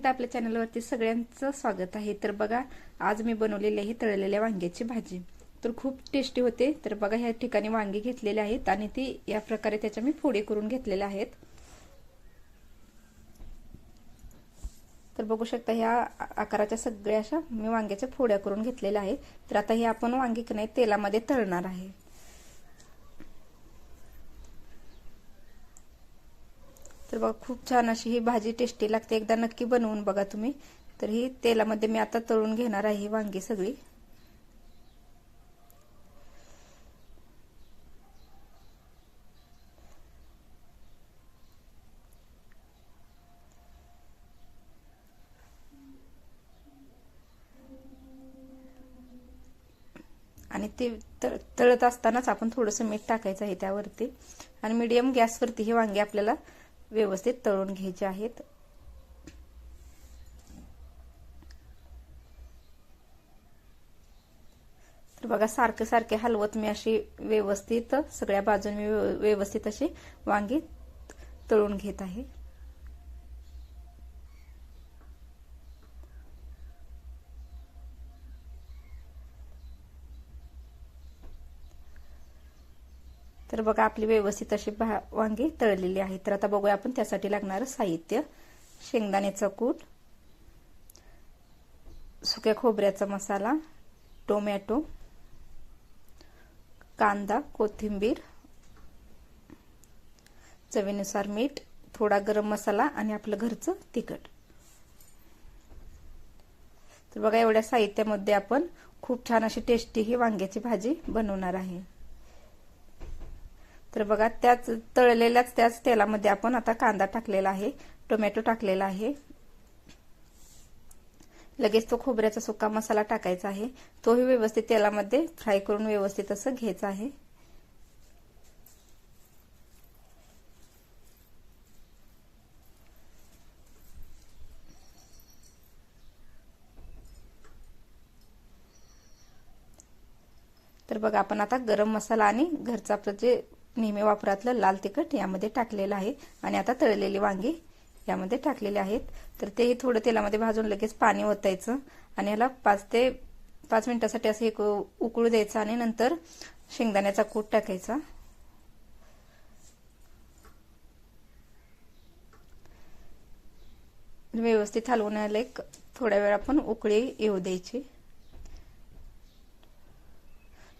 एकदा आपल्या चॅनलवरती सगळ्यांचं स्वागत आहे। तर बघा, आज मी बनवलेली आहे तळलेल्या वांग्याची भाजी। तर खूप टेस्टी होते। तर बघा, ह्या ठिकाणी वांगी घेतलेले आहेत आणि ती या प्रकारे त्याच्या मी फोडी करून घेतलेल्या आहेत। तर बघू शकता, ह्या आकाराच्या सगळ्या अशा मी वांग्याच्या फोड्या करून घेतलेल्या आहेत। तर आता हे आपण वांगी की नाही तेलामध्ये तळणार आहे। तर बघा, खूप छान अशी ही भाजी टेस्टी लागते, एकदा नक्की बनवून बघा तुम्ही। तर ही तेलामध्ये मी आता तळून घेणार आहे वांगी सगळी। आणि ते तळत असतानाच आपण थोडंसं मीठ टाकायचं आहे त्यावरती आणि मीडियम गॅसवरती ही वांगी आपल्याला व्यवस्थित तळून घ्यायचे आहेत। तर बघा, सारखे सारखे हलवत मी अशी व्यवस्थित सगळ्या बाजूने व्यवस्थित अशी वांगी तळून घेत आहे। तर बघा, आपली व्यवस्थित अशी वांगी तळलेली आहे। तर आता बघूया आपण त्यासाठी लागणारं साहित्य। शेंगदाण्याचा कूट, सुक्या खोबऱ्याचा मसाला, टोमॅटो, कांदा, कोथिंबीर, चवीनुसार मीठ, थोडा गरम मसाला आणि आपलं घरचं तिखट। तर बघा, एवढ्या साहित्यामध्ये आपण खूप छान अशी टेस्टी ही वांग्याची भाजी बनवणार आहे। तर बघा, त्याच तेलामध्ये आपण आता कांदा टाकलेला आहे, टोमॅटो टाकलेला आहे, लगेच तो खोबऱ्याचा सुका मसाला टाकायचा आहे। तोही व्यवस्थित तेलामध्ये फ्राय करून व्यवस्थित असं घ्यायचं आहे। तर बघा, आपण आता गरम मसाला आणि घरचं आपलं जे नेहमी वापरातलं लाल तिखट यामध्ये टाकलेलं आहे आणि आता तळलेली वांगी यामध्ये टाकलेले आहेत। तर तेही थोडं तेलामध्ये भाजून लगेच पाणी ओतायचं आणि याला 5 मिनिटासाठी असं एक उकळू द्यायचं आणि नंतर शेंगदाण्याचा कूट टाकायचा। व्यवस्थित हलवून एक थोड्या वेळ आपण उकळी येऊ द्यायची।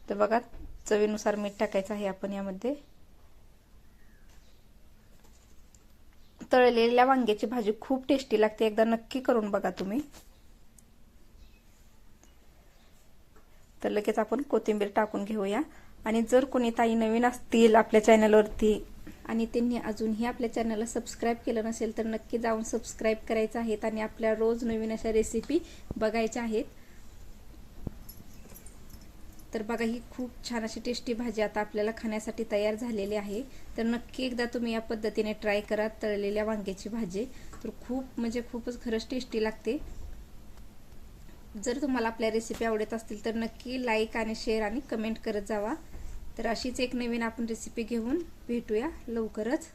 तर बघा, चवीनुसार मीठ टाकायचं आहे आपण यामध्ये। तळलेल्या वांग्याची भाजी खूप टेस्टी लागते, एकदा नक्की करून बघा तुम्ही। तर लगेच आपण कोथिंबीर टाकून घेऊया। आणि जर कोणी ताई नवीन असतील आपल्या चॅनलवरती आणि त्यांनी अजूनही आपल्या चॅनलला सबस्क्राईब केलं नसेल तर नक्की जाऊन सबस्क्राईब करायचं आहे आणि आपल्या रोज नवीन अशा रेसिपी बघायच्या आहेत। तर बघा, ही खूप छान अशी टेस्टी भाजी आता आपल्याला खाण्यासाठी तयार झालेली आहे। तर नक्की एकदा तुम्ही या पद्धतीने ट्राय करा तळलेल्या वांग्याची भाजी। तर खूपच खरंच टेस्टी लागते। जर तुम्हाला आपल्या रेसिपी आवडत असतील तर नक्की लाईक आणि शेअर आणि कमेंट करत जावा। तर अशीच एक नवीन आपण रेसिपी घेऊन भेटूया लवकरच।